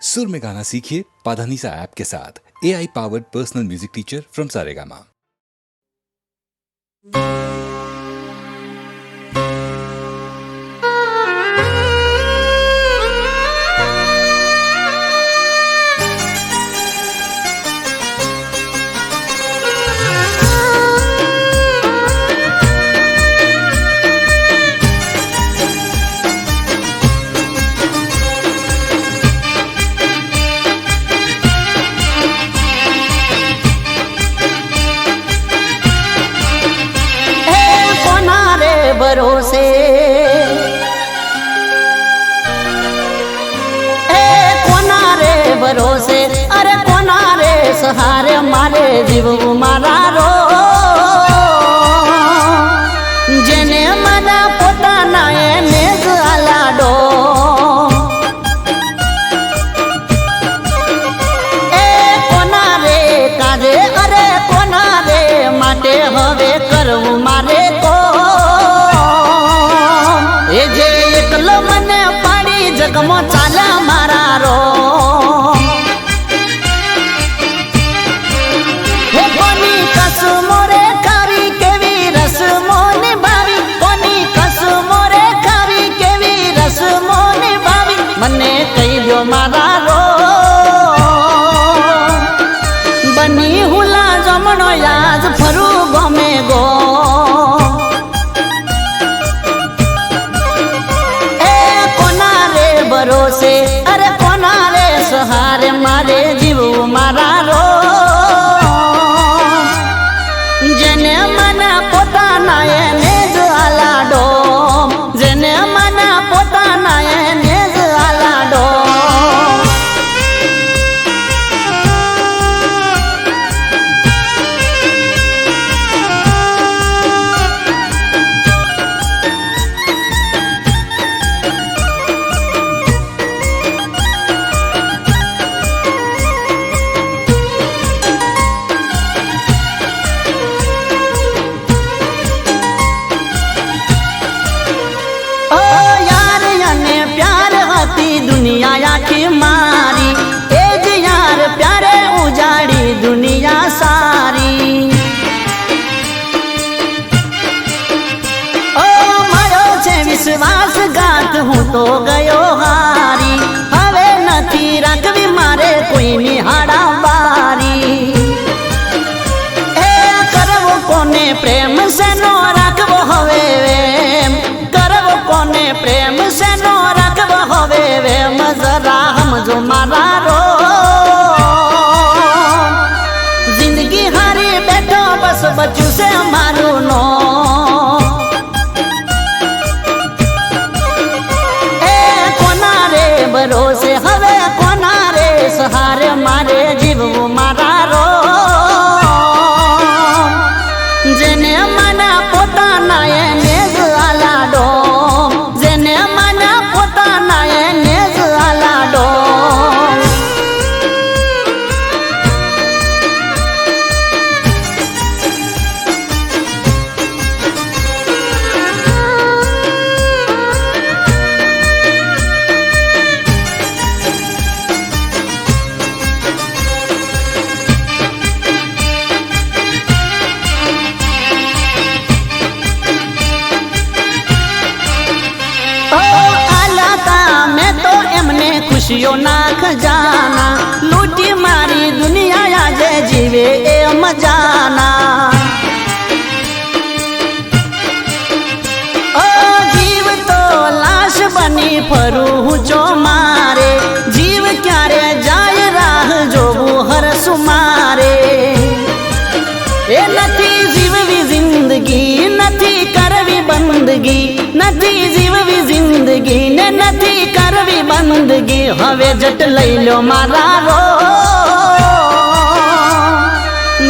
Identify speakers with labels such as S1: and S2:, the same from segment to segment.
S1: सुर में गाना सीखिए पाधानीसा ऐप के साथ। AI powered personal music teacher from Saregama.
S2: भरोसे कोना रे भरोसे अरे कोना रे सहारे मारे जीव मारा रो जेने मना पोताना એને જ આલાડો કોના રે કાજે અરે કોના રે માટે હવે કરવું મારે તો એ જે એકલો મને પાડી જગમો ચાલા મારા રો હે કોની કસમો રે ખાવી કેવી રસમો નિભાવી કોની કસમો રે ખાવી કેવી રસમો નિભાવી મને કહી દો મારા રો બની હુલા જમણો યાદ ફરું ગમે ગો भरोसे अरे कोना रे सहारे मारे जीव मारा रो जेने मना पोताना એને જ આલાડો જેને મના પોતાના એને જ આલાડો दुनिया आखी मारी ए ज यार प्यारे उजाड़ी दुनिया सारी ओ मारो छे विश्वासघात हूँ तो गयो हारी हवे नथी राखवी मारे कोई निहाड़ा बारी ए करवो कोने प्रेम से नो राखवो हवे वेम करवो कोने प्रेम से नो राखवो हवे वेम जरा हमजो मारा रो जिंदगी हारी बैठो बस बच्चू से मारू नो ए कोना रे भरोसे हवे कोना रे सहारे मारे जीव मारा रो जेने मना पोताना એને જ આલાડો જેને મના પોતાના એને જ આલાડો खुशियों ना खजाना लूटी मारी दुनिया आजे जीवे ए मजाना ओ जीव तो लाश बनी फरू जो मारे जीव क्यारे जाय राह जोबू हर सुमारे ए नथी जीववी जिंदगी नथी करवी बंदगी नथी जीववी जिंदगी ने नथी करवी बंदगी हवे जट लई लो मारा रो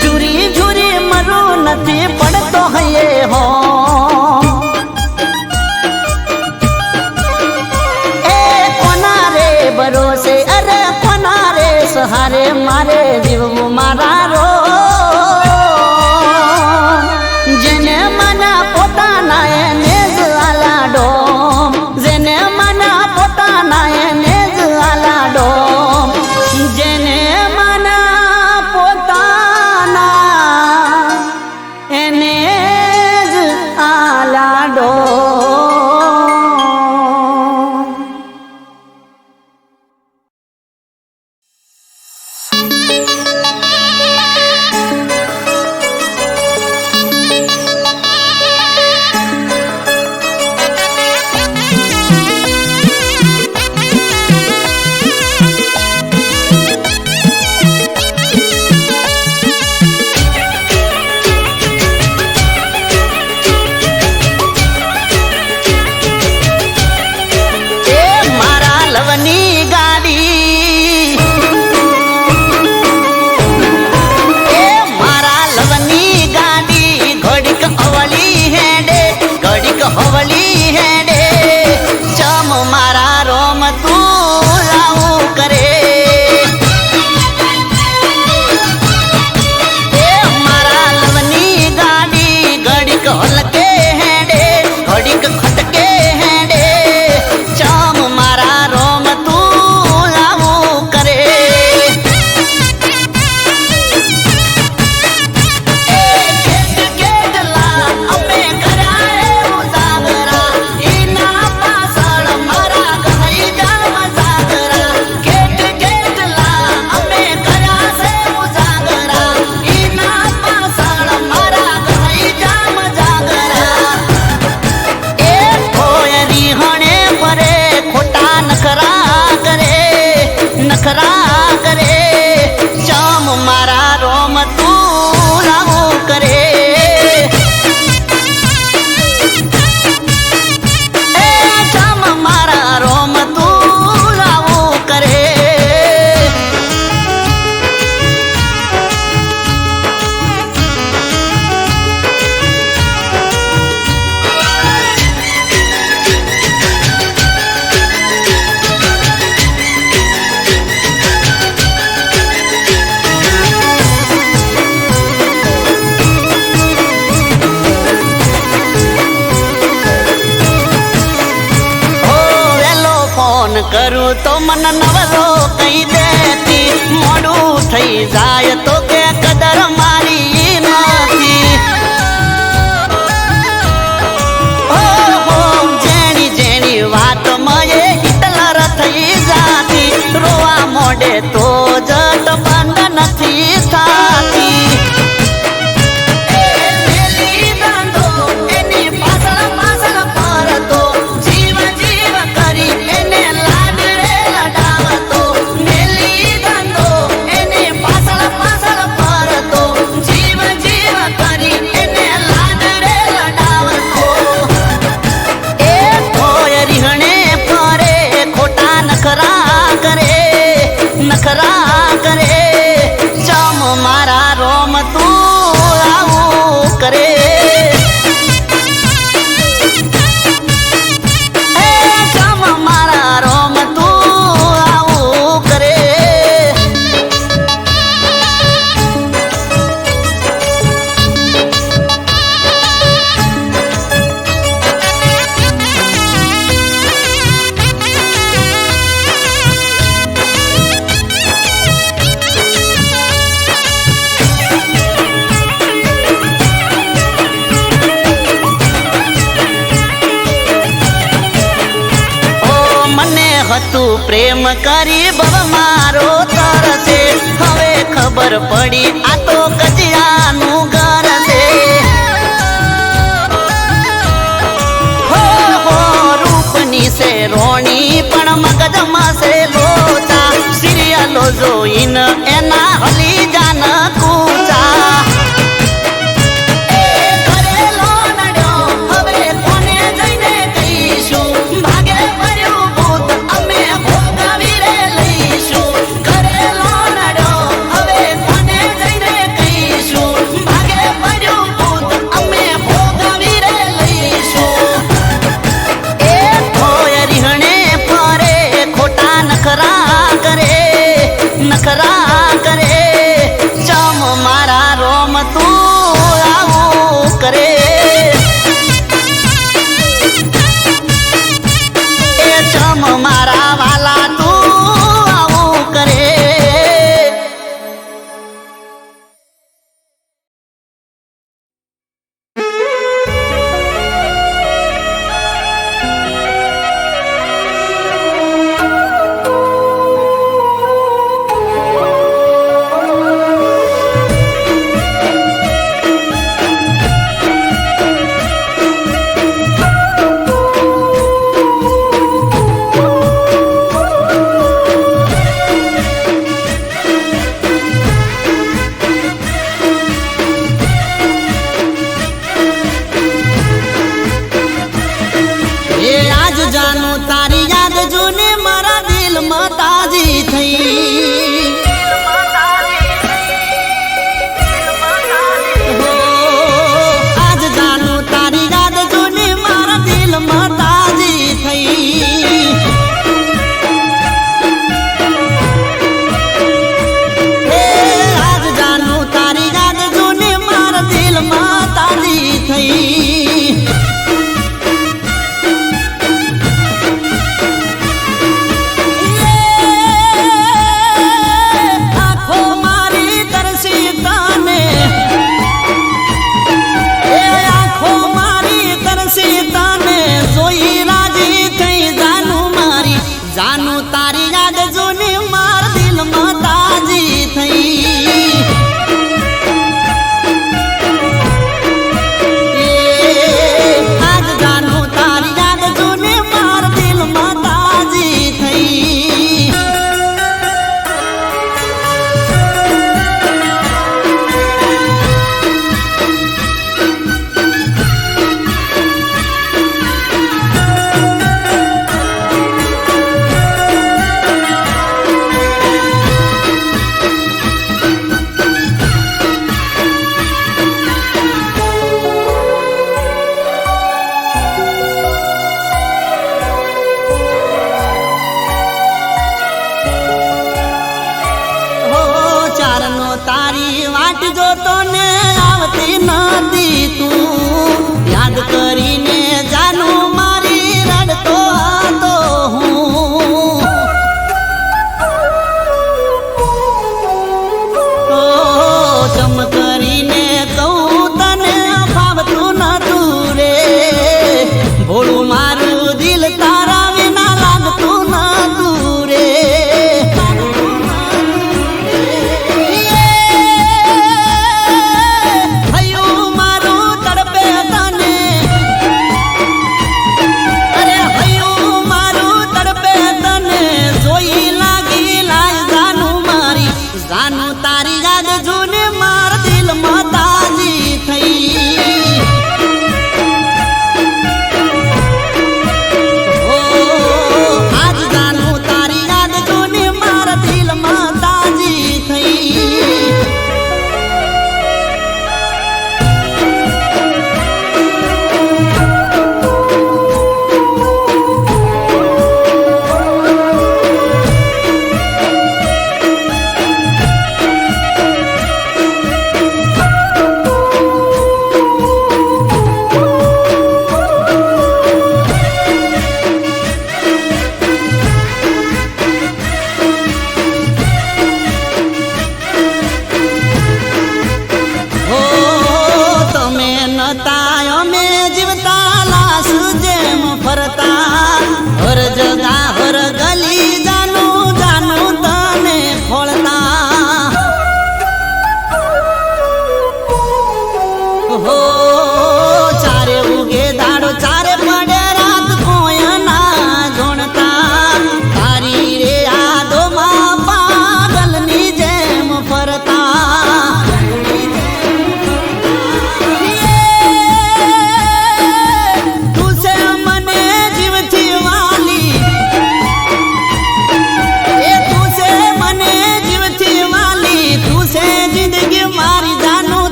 S2: झूरी झूरी मरू नथी पड़तो हये हो ए कोना रे भरोसे अरे कोना रे सहारे मारे जीव मारा रो जेने मना पोताना એને જ આલાડો જેને મના પોતાના એને જ આલાડો કરું તો મન નવરો કઈ દેતી, મોડું થઈ જાય તો કે કદર મારી નથી. હો જેની જેની વાત મયે હિટલર થઈ જાતી, રોવા મોડે તો જટ બંધ નથી થાતી. નખરા કરે ચમ મારા રોમ તું આવું કરે. ચમ મારા રોમ તું આવું કરે. હતું પ્રેમ કરી બવ મારો તરસે, હવે ખબર પડી આ તો કજિયાનું ઘર છે. હો રૂપની છે રોણી પણ મગજમાં છે લોચા, સિરિયલો જોઈને એના હલી જાન કૂચા. કાળનો તારી વાટ જોતો ને આવતી નથી તું યાદ કરીને જાનું મારી રડતો હતો હું ચમ કરીને કહું તને ફાવતું નતું રે ભોળું મારું દિલ તારા વિના લાગતું નતું રે હૈયું મારું તડપે તને અરે હૈયું મારું તડપે તને જોઈ લાગી લાય જાનું મારી જાનું તારી યાદ જોને માર દિલમાં તાજી થઈ ઓ આજ જાનું તારી યાદ જોને માર દિલમાં તાજી થઈ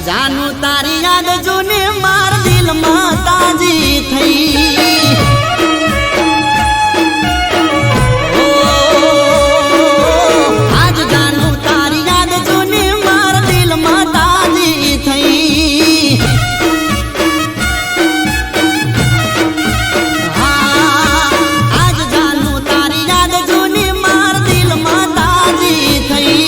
S2: જાનું તારી યાદ જોને માર દિલમાં તાજી થઈ ઓ આજ જાનું તારી યાદ જોને માર દિલમાં તાજી થઈ હા આજ જાનું તારી યાદ જોને માર દિલમાં તાજી થઈ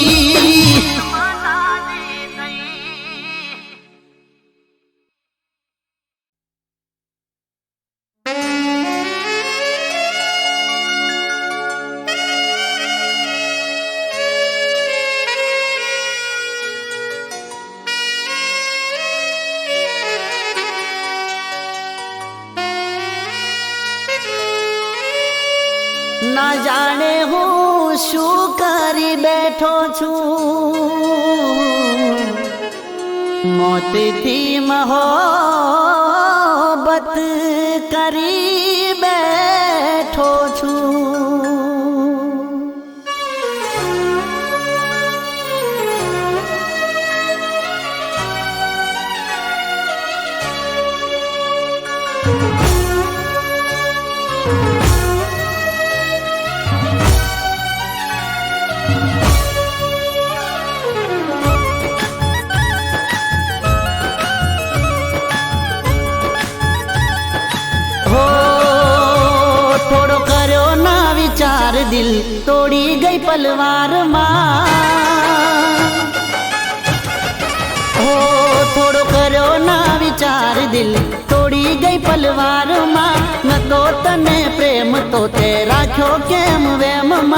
S2: ના જાણે હું શું કરી બેઠો છું મોતથી મોહબ્બત કરી બેઠો છું દિલ તોડી ગઈ પલવારમાં હો થોડો કર્યો ના વિચાર દિલ તોડી ગઈ પલવારમાં ન તો તને પ્રેમ તો તે રાખ્યો કેમ વેમમાં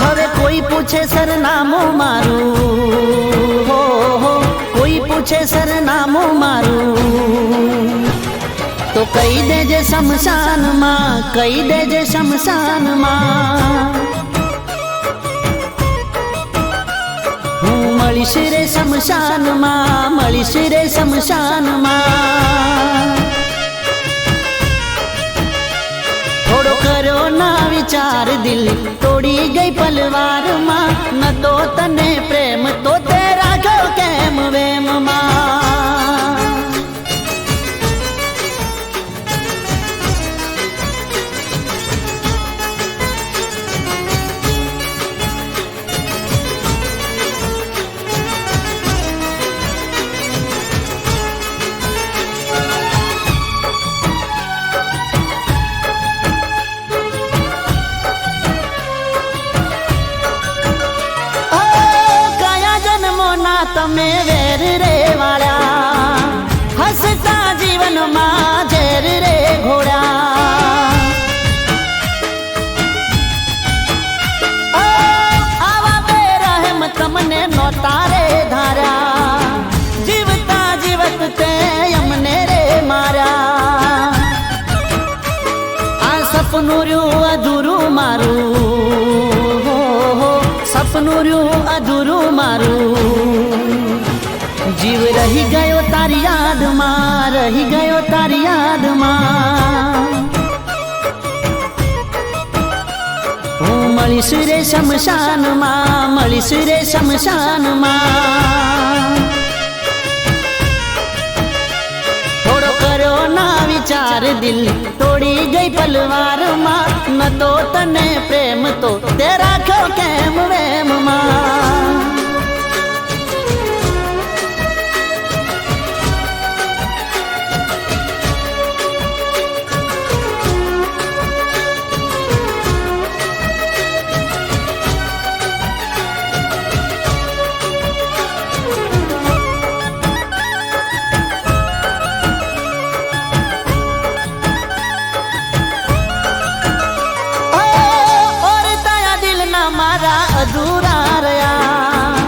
S2: હવે કોઈ પૂછે સરનામું મારું હો કોઈ પૂછે સરનામું મારું તો કહી દેજે શમશાનમાં કહી દેજે શમશાનમાં હું મળીશ રે શમશાનમાં મળીશ રે શમશાનમાં થોડો કર્યો ના વિચાર દિલ તોડી ગઈ પલવારમાં ન તો તને પ્રેમ તો તે રાખ્યો કેમ વેમમાં તમે વેર રે વાળ્યા, હસતા જીવનમાં ઝેર રે ઘોડ્યા. આવા બેરહેમ તમને નોતા રે ધાર્યા, જીવતા જીવત તે અમને રે માર્યા. આ સપનું રહ્યું અધૂરું મારું, સપનું રહ્યું અધૂરું મારું. જીવ રહી ગયો તારી યાદમાં, રહી ગયો તારી યાદમાં. હું મળીશ રે શમશાનમાં, મળીશ રે શમશાનમાં. થોડો કર્યો ના વિચાર દિલ તોડી ગઈ પલવારમાં. ન તો તને પ્રેમ તો તે રાખ્યો કેમ વેમમાં. અધૂરા રહ્યા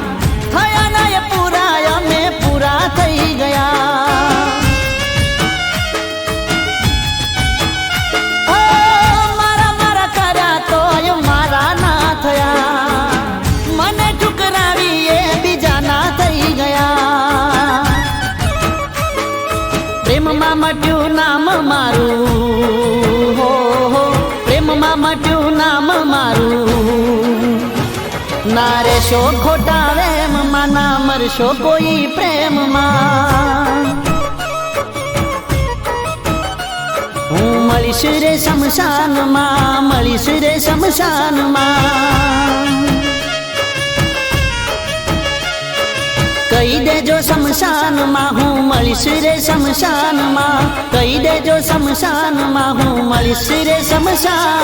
S2: થયા ના એ પૂરા, અમે પૂરા થઈ ગયા. મારા મારા કર્યા તો મારા ના થયા, મને ઠુકરાવી એ બીજા ના થઈ ગયા. પ્રેમમાં મટ્યું નામ મારું, હો પ્રેમમાં મટ્યું નામ મારું. ના રેશો ખોટા વેમમાં, ના મરશો કોઈ પ્રેમમાં. હું મળીશ રે શમશાનમાં, મળીશ રે શમશાનમાં. કહી દેજો શમશાનમાં હું મળીશ રે શમશાનમાં. કહી દેજો શમશાનમાં હું મળીશ રે શમશાનમાં.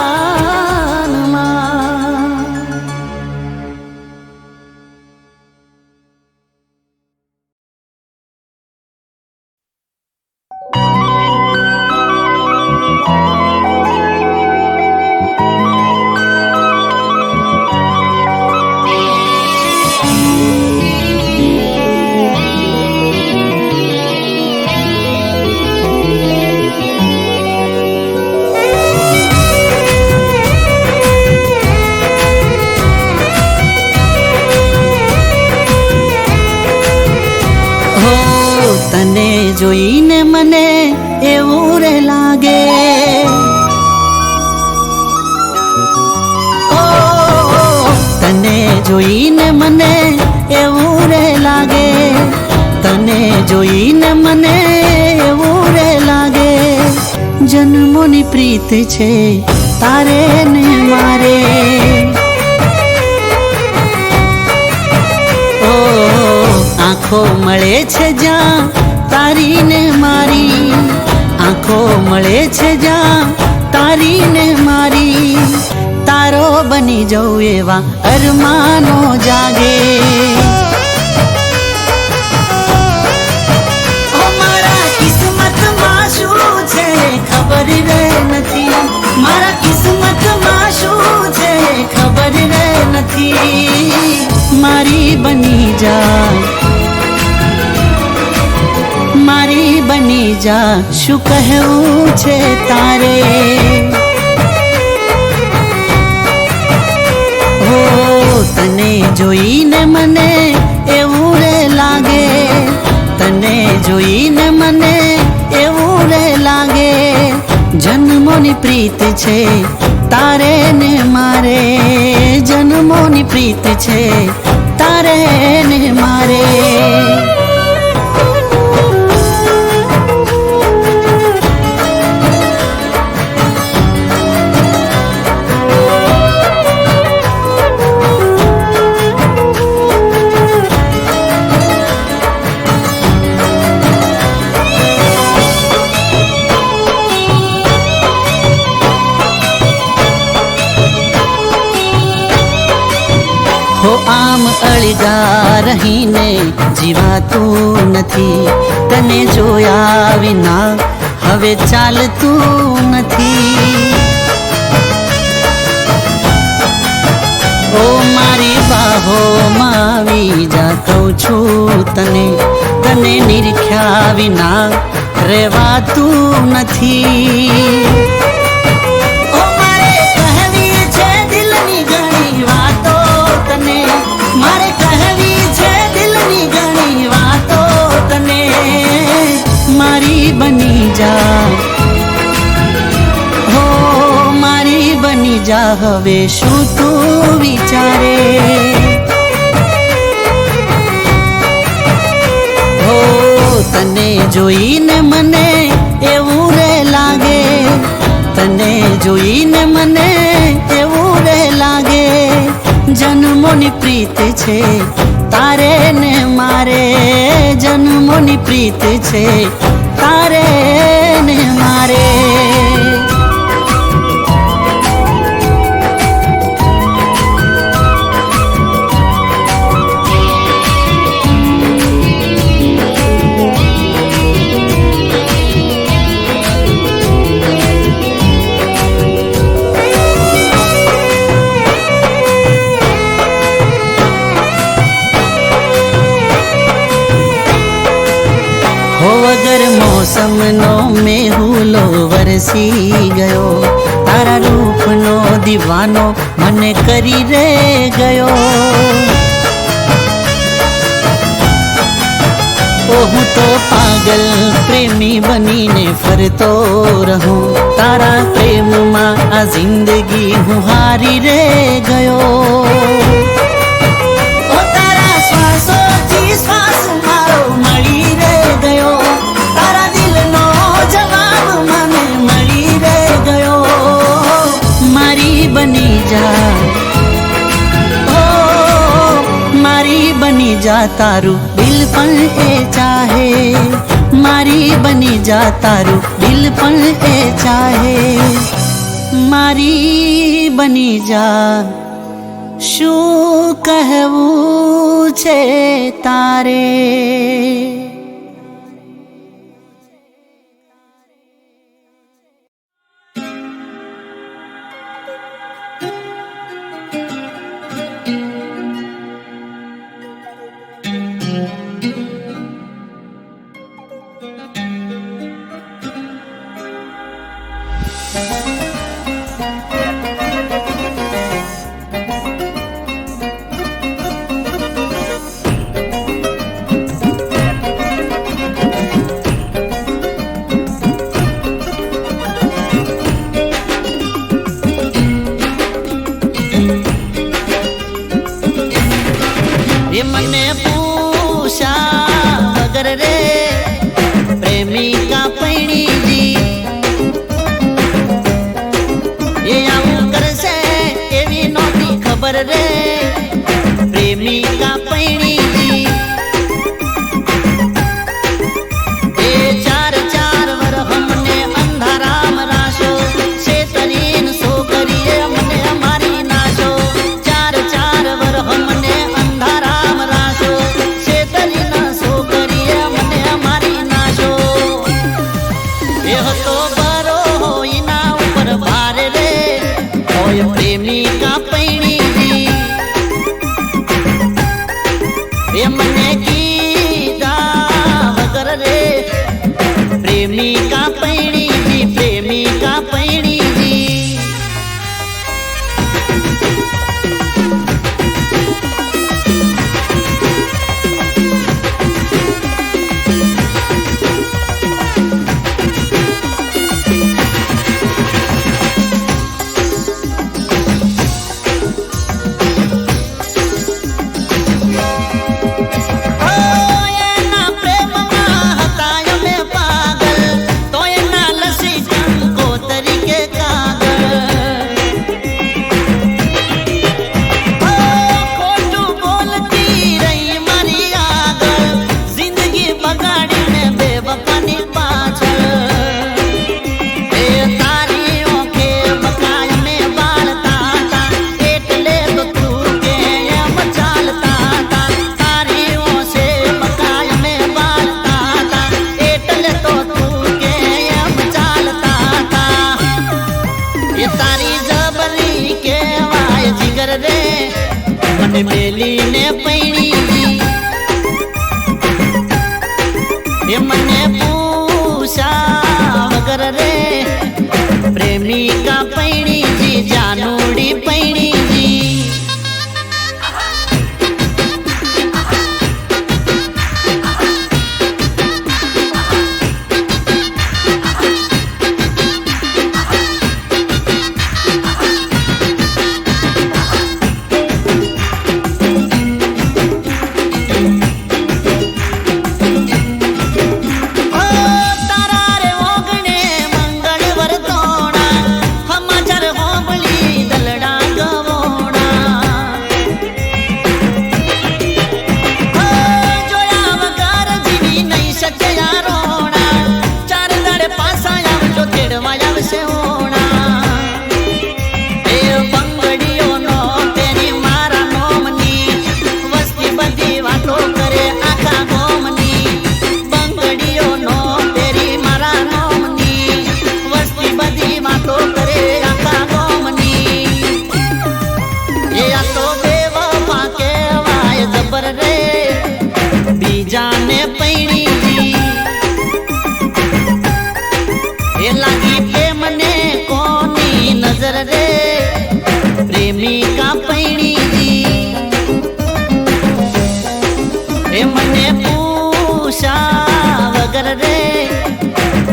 S2: તને જોઈને મને એવું રે લાગે, તને જોઈને મને એવું રે લાગે, તને જોઈને મને એવું રે લાગે. જન્મોની પ્રીત છે તારે ને મારે. આંખો મળે છે જ્યાં તારી ને મારી, આંખો મળે છે જ્યાં તારી ને મારી. તારો બની જવું એવા અરમાનો જાગે. મારા કિસ્મતમાં શું છે ખબર રે નથી, મારા કિસ્મતમાં શું છે ખબર રે નથી. મારી બની જા, મારી બની જા, શું કહેવું છે તારે. હો તને જોઈને મને એવું રે લાગે, તને જોઈને મને એવું રે લાગે. જન્મોની પ્રીત છે તારે ને મારે, જન્મોની પ્રીત છે તારે ને મારે. હો આમ અળગા રહીને જીવાતું નથી, તને જોયા વિના હવે ચાલતું નથી. ઓ મારી બાહોમાં આવી જા કહું છું તને, તને નિરખ્યા વિના રહેવાતું નથી. ઓ મારે કહેવી છે દિલની ઘણી વાતો તને, મારે કહેવી છે દિલની ઘણી વાતો તને, મારી બની જા, હો મારી બની જા હવે શું તું વિચારે. હો તને જોઈને મને એવું રે લાગે, તને જોઈને મને એવું રે લાગે, જન્મોની પ્રીત છે તારે ને મારે, જન્મોની પ્રીત છે તારે ને મારે. વગર મોસમનો મેહુલો વરસી ગયો, તારા રૂપનો દીવાનો મને કરી રે ગયો. ઓ હું તો પાગલ પ્રેમી બનીને ફરતો રહું, તારા પ્રેમમાં આ જિંદગી હું હારી રે ગયો. ઓ તારા શ્વાસોથી શ્વાસ મારો મળી રે ગયો, તારા દિલનો જવાબ મને મળી રે ગયો. મારી બની જા, ઓ મારી બની જા, તારું દિલ પણ એ ચાહે, મારી બની જા, તારું દિલ પણ એ ચાહે, મારી બની જા, શું કહેવું છે તારે. એ મને પૂછા વગર રે પ્રેમિકા પૈણીજી, એ આવું કરશે એવી નહોતી ખબર રે પ્રેમિકા પૈણીજી. એ ચાર ચાર વરહ મને અંધારામ રાશો, છેતરીન છોકરીએ મને મારી નાશો. ચાર ચાર વરહ મને અંધારામ રાશો, છેતરીન છોકરીએ મને મારી નાશો. એ હતો બરો હોઈના ઉપર ભાર રે, હોય પ્રેમિકા પૈણીજી. નજર રે મને મેલીને પૈણી એ મને પૂછા વગર રે પ્રેમિકા પૈણી જી જાનુડી પૈણી જી જાને પૈણી જી એ લાગી પ્રેમને કોની નજર રે પ્રેમિકા પૈણી જી એ મને પૂછા વગર રે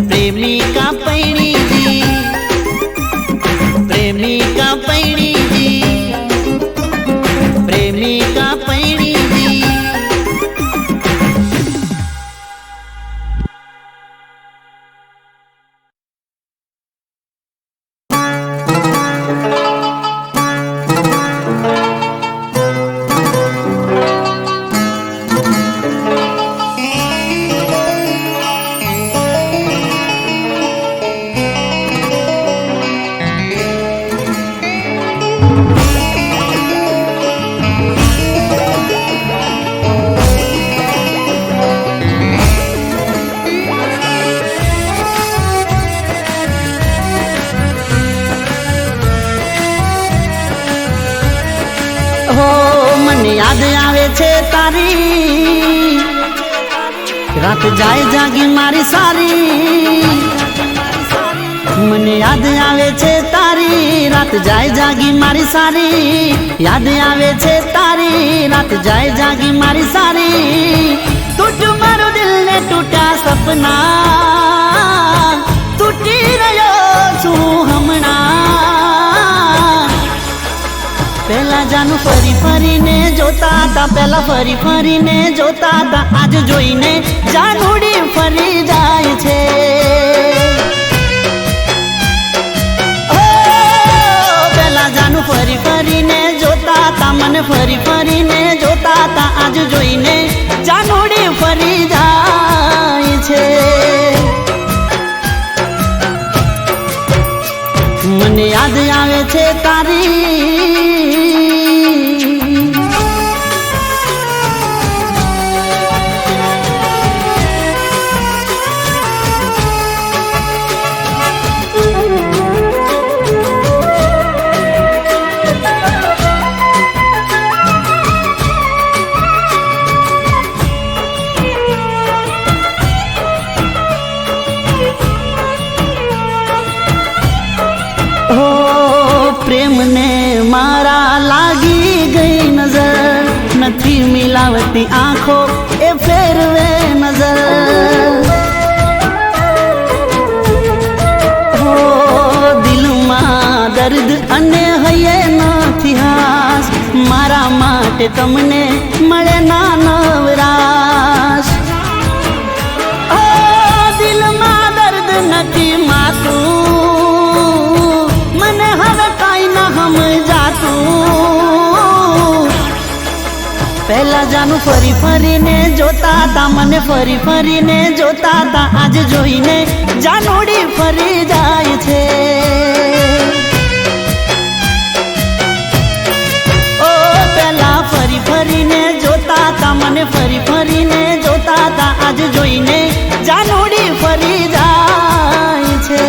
S2: પ્રેમિકા પૈણી જી પ્રેમિકા પૈણી જી પ્રેમિકા પૈણી જી યાદ આવે છે તારી રાત જાય જાગી મારી સારી મને યાદ આવે છે તારી રાત જાય જાગી મારી સારી યાદ આવે છે તારી રાત જાય જાગી મારી સારી તૂટ્યું મારું દિલ ને તૂટ્યા સપના તૂટી રહ્યો છું હમણાં પેલા જાનું ફરી ફરીને જોતા હતા પેલા ફરી ફરીને જોતા હતા આજ જોઈને જાનુડી ફરી જાય છે પેલા જાનું ફરી ફરીને જોતા હતા મને ફરી ફરીને જોતા હતા આજ જોઈને જાનુડી ફરી જાય છે મને યાદ આવે છે તારી પ્રેમને મારા લાગી ગઈ નજર નથી મિલાવતી આંખો એ ફેરવે નજર હો દિલમાં દર્દ અને હૈયે નથી હાસ મારા માટે તમને મળે ના નવરાશ દિલમાં દર્દ નથી માતું મને હવે કાઈ ના સમજાતું પહેલા જાનું ફરી ફરીને જોતા હતા મને ફરી ફરીને જોતા હતા આજ જોઈને જાનુડી ફરી જાય છે ઓ પહેલા ફરી ફરીને જોતા હતા મને ફરી ફરીને જોતા હતા આજ જોઈને જાનુડી ફરી જાય છે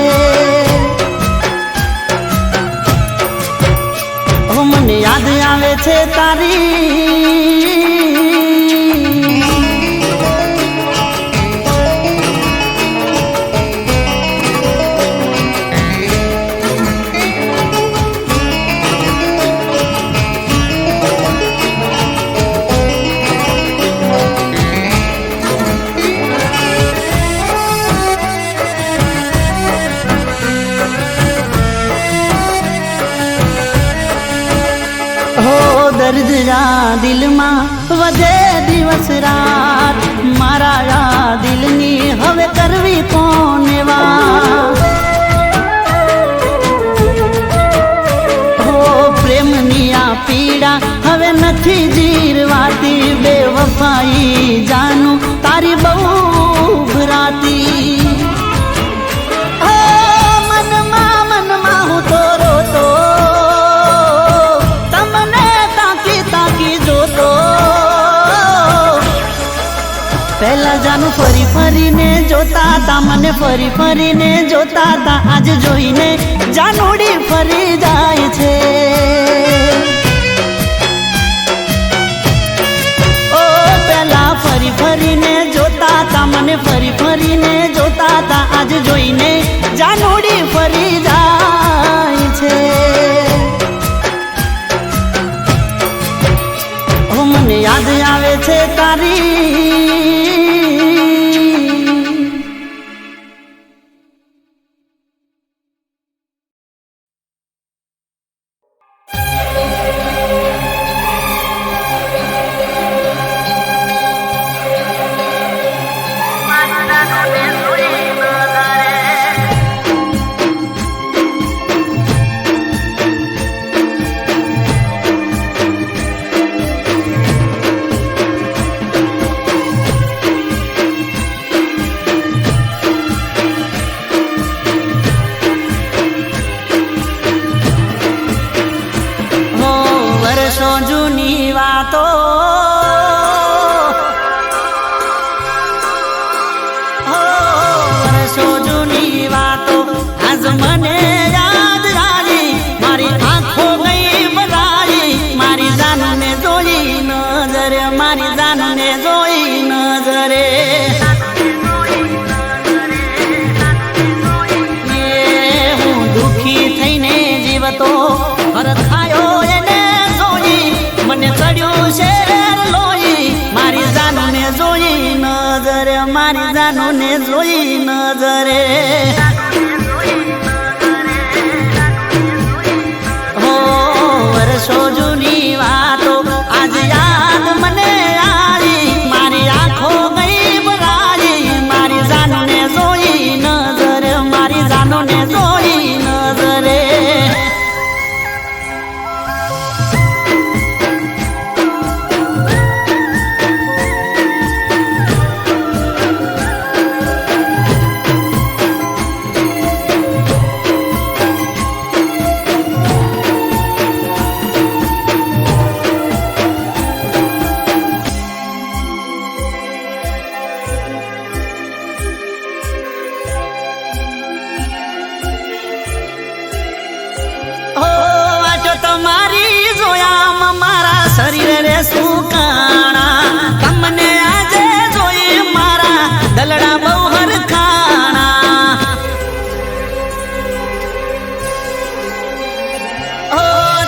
S2: મને યાદ આવે છે તારી દર્દ રા દિલમાં વધે દિવસ રાત મારા રા દિલની હવે કરવી કોને વાત હો પ્રેમની આ પીડા હવે નથી જીરવાતી બેવફાઈ જાનું તારી બહુ ભરાતી મનમાં હું તો રોતો પહેલા જાનું ફરી ફરીને જોતા તા મને ફરી ફરીને જોતા તા આજ જોઈને જાનુડી ફરી જાય છે ઓ પહેલા ફરી ફરીને જોતા તા મને ફરી ફરીને જોતા તા આજ જોઈને જાનુડી ફરી જાય છે ઓ મને યાદ આવે છે તારી જૂની વાતો વર્ષો જૂની વાતો આજ મને યાદ આવી મારી આંખો ગઈ ભરાઈ મારી જાનને જોઈ નજરે મારી જાનને જોઈ નજરે હું દુખી થઈને જીવતો હરખાયો મને ચડ્યું શેર લોહી મારી જાનને જોઈ નજરે મારી જાનને જોઈ નજરે હો વર્ષો જૂની વાતો આજ યાદ મને આવી મારી આંખો ગઈ ભરાઈ મારી જાનને જોઈ નજરે મારી જાનને જોઈ નજરે તમારી જોયામાં મારા શરીરે સુકાણા તમને આજે જોઈ મારા દલડા બહુ હરખાણા ઓ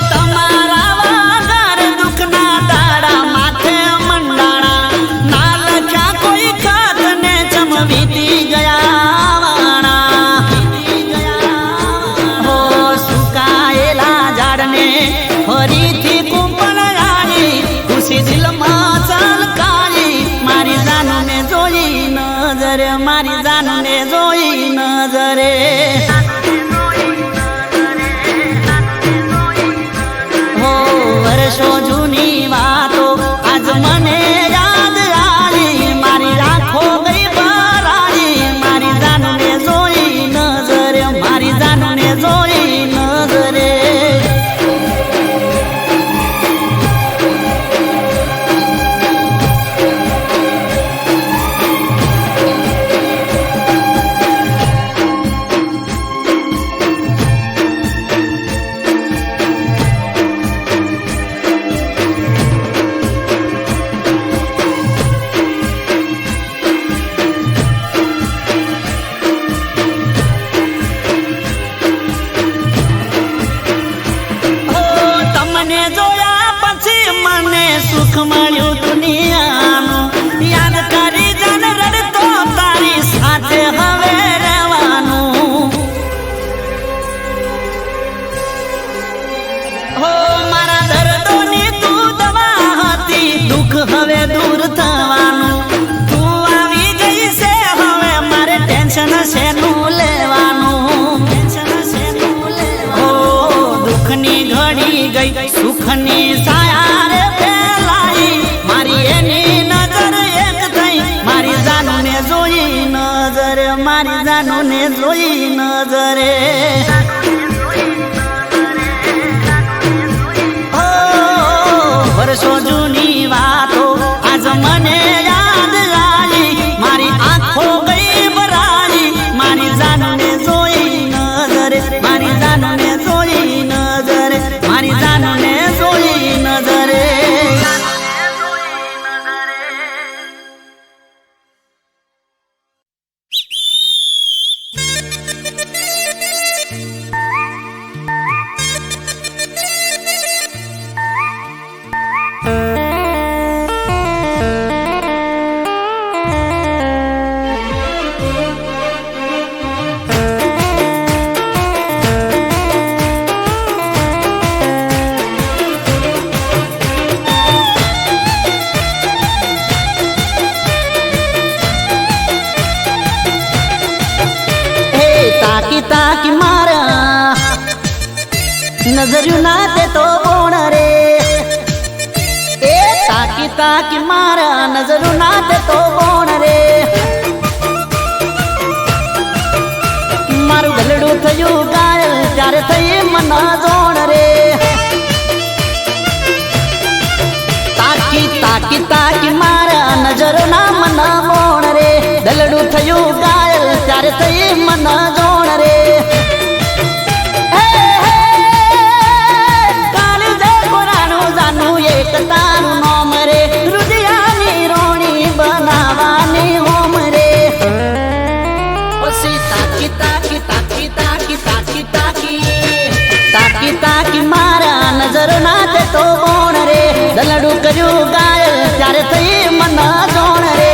S2: તમારા વાગર દુખના દાડા માથે મંડાણા ના લખ્યા કોઈ ખાત ને ચમવીતી ગયા વાણા હો સુકાયેલા ઝાડને ફરીથી કુંપણ આવી ખુશી દિલમાં ચલકારી મારી જાનને જોઈ નજરે મારી જાનને જોઈ નજરે હો વર્ષો જૂની વાતો આજ મને યાદ આવી મારી આંખો ગઈ ભરાઈ મારી જાનને જોઈ નજરે મારી જાનને જોઈ નજરે મને સુખ મળ્યું દુનિયાનું યાદ કરી જન રડતો તારી સાથે હવે રહેવાનું હો મારા દર્દોની તું દવા હતી દુઃખ હવે દૂર થવાનું તું આવી ગઈ છે હવે મારે ટેન્શન શેનું લેવાનું હો દુઃખની ઘડી ગઈ સુખની સાયા રે ફેલાઈ મારી એની નજર એક થઈ મારી જાનુને જોઈ નજર મારી જાનુને જોઈ નજરે વર્ષો જૂની વાતો આજ મને યાદ આવી મારી આંખો ગઈ ભરાઈ મારી જાનુને જોઈ નજરે મારી જાનુને જોઈ નજરે મારી જાનુને જોઈ નજરે તાકી તાકી મારા નજર્યું ના તે તો બોણ રે એ તાકી તાકી મારા નજર્યું ના તે તો બોણ રે મારું ગલડું થયું ગાયલ ત્યારે થઈ મન જોણ રે તાકી તાકી તાકી મારા નજરો ના મન બોણ રે દલડું થયું ગાયલ ત્યારે થઈ મન જોણ રે કાળી જય પુરાણું જાનું એક તારું નોમ રે રુદિયાની રોણી બનાવાની હોમ રે ઓસી તાકી તાકી તાકી તાકી તાકી તાકી તાકી તાકી મારા નજરો ના તે તો બોણ રે દલડું કર્યું ગાયલ ત્યારે થઈ મન જોણ રે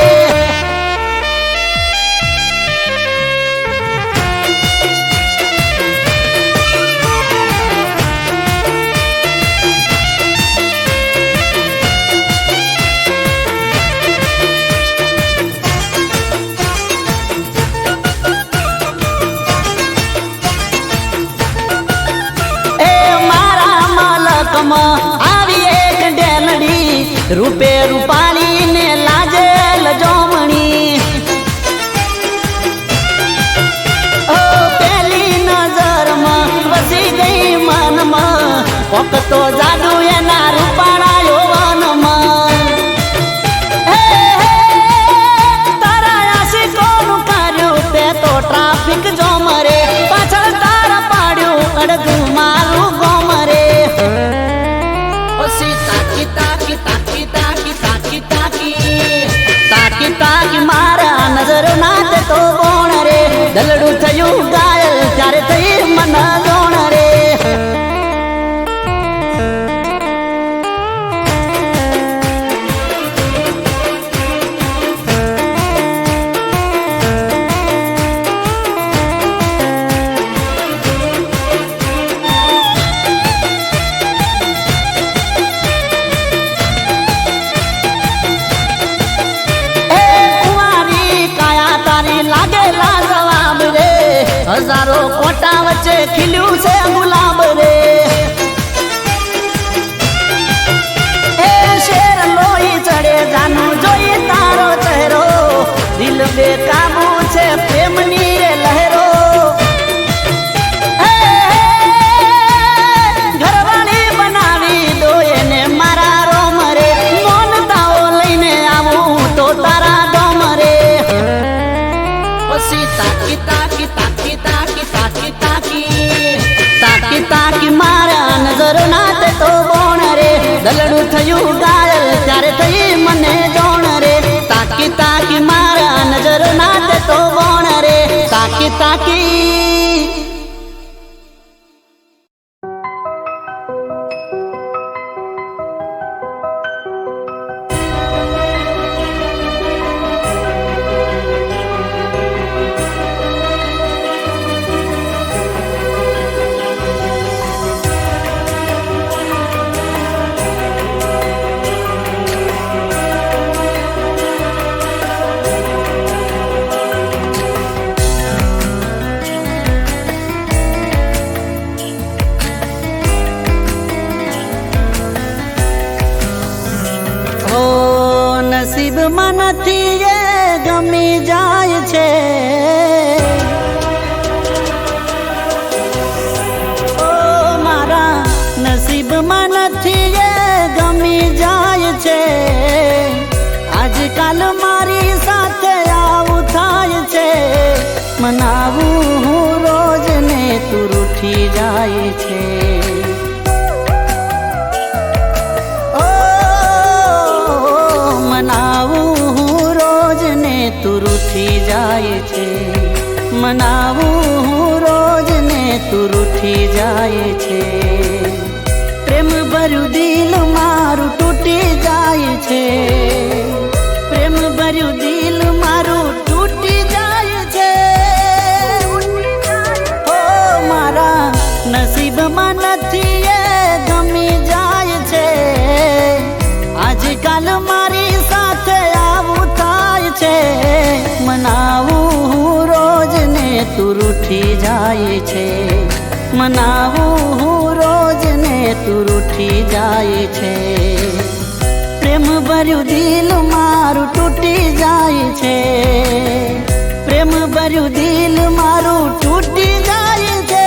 S2: આવી એક ડેલડી રૂપે રૂપાળી ને લાજે લજોમણી ઓ પેલી નજરમાં વસી ગઈ મનમાં કોક તો જાદુ એના રૂપાળા યૌવનમાં તારા આશિકોનું કર્યું તે તો ટ્રાફિક જોમ રે પાછળ તારા પાડ્યું અડધું મારું ગોમ રે તાકી તાકી તાકી તાકી તાકી તાકી તાકી તાકી મારા નજર ના તે તો બોણ રે દલડું થયું ગાયલ ત્યારે થઈ મન જોણ રે હજારો કોટા વચ્ચે ખીલ્યું છે ગુલાબ રે એ શેર લોહી ચડે જાનું જોઈ તારો ચહેરો દિલ બેકાબુ છે પ્રેમની રે લહેરો ઘરવાળી બનાવી દો એને મારા રોમ રે મોનતાઓ લઈને આવું તો તારા ડોમ રે પછી તાકી તાકી તાકી તાકી તાકી તાકી તાકી તાકી મારા નજરો ના તે તો બોણ રે દલડું થયું ગાયલ ત્યારે થઈ મને જોણ રે તાકી તાકી મારા નજરો ના નસીબમાં નથી એ ગમી જાય છે. ઓ મારા નસીબમાં નથી એ ગમી જાય છે. આજકાલ મારી સાથે આવું થાય છે. મનાવું હું રોજ ને તું રૂઠી જાય છે. મનાવું હું રોજ ને તું રૂઠી જાય છે. મનાવું હું રોજ ને તું રૂઠી જાય છે. પ્રેમ ભર્યું દિલ મારું તૂટી જાય છે. પ્રેમ ભર્યું દિલ મારું તૂટી જાય છે. ઓ મારા નસીબમાં નથી એ ગમી જાય છે. આજકાલ મારી સાથે આવું થાય છે. મનાવું હું રોજ ને તું રૂઠી જાય છે. મનાવું હું રોજ ને તું રૂઠી જાય છે. પ્રેમ ભર્યું દિલ મારું તૂટી જાય છે. પ્રેમ ભર્યું દિલ મારું તૂટી જાય છે.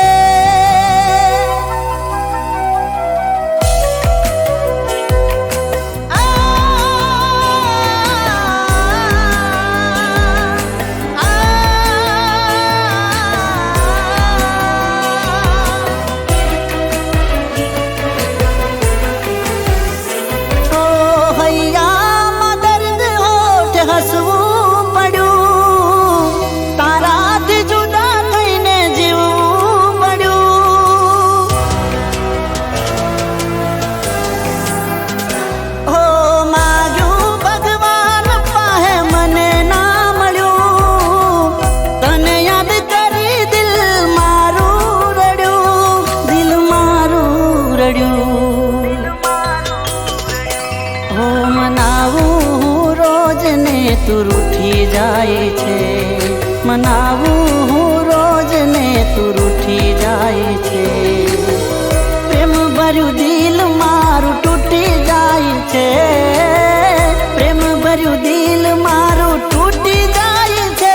S2: હસવું પડ્યું તારાથી જુદા થઈને જીવવું પડ્યું. હો માગ્યું ભગવાન પાસે મને ના મળ્યું. તને યાદ કરી દિલ મારું રડ્યું. દિલ મારું રડ્યું. હો મનાવું ને તું રૂઠી જાય છે. મનાવું હું રોજ ને તું રૂઠી જાય છે. પ્રેમ ભર્યું દિલ મારું તૂટી જાય છે. પ્રેમ ભર્યું દિલ મારું તૂટી જાય છે.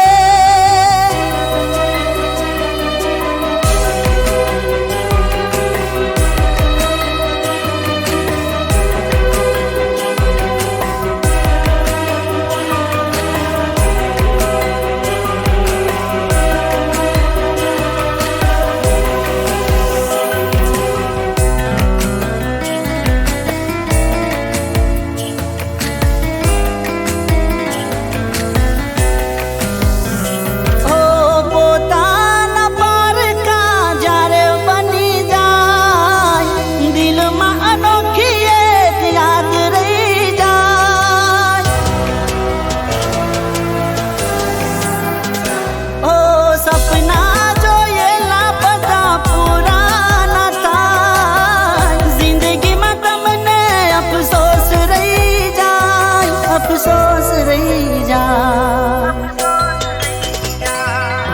S2: અફસોસ રહી જા.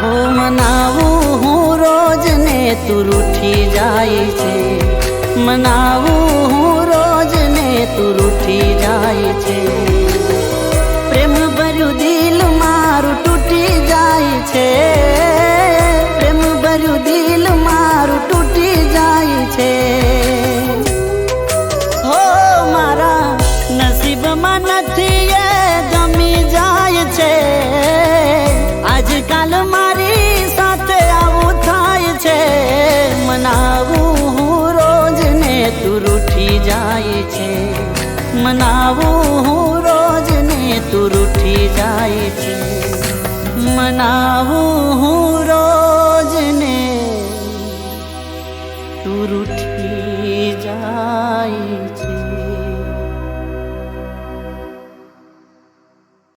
S2: હો મનાવું હું રોજ ને તું રૂઠી જાય છે. મનાવું હું રોજ ને તું રૂઠી જાય છે. પ્રેમ ભર્યું દિલ મારું તૂટી જાય છે. પ્રેમ ભર્યું દિલ મારું તૂટી જાય છે. હો મારા નસીબમાં નથી એ ગમી જાય છે. આજકાલ મારી સાથે આવું થાય છે. મનાવું હું રોજ ને તું રૂઠી જાય છે. મનાવું હું રોજ ને તું રૂઠી જાય છે. મનાવું હું રોજ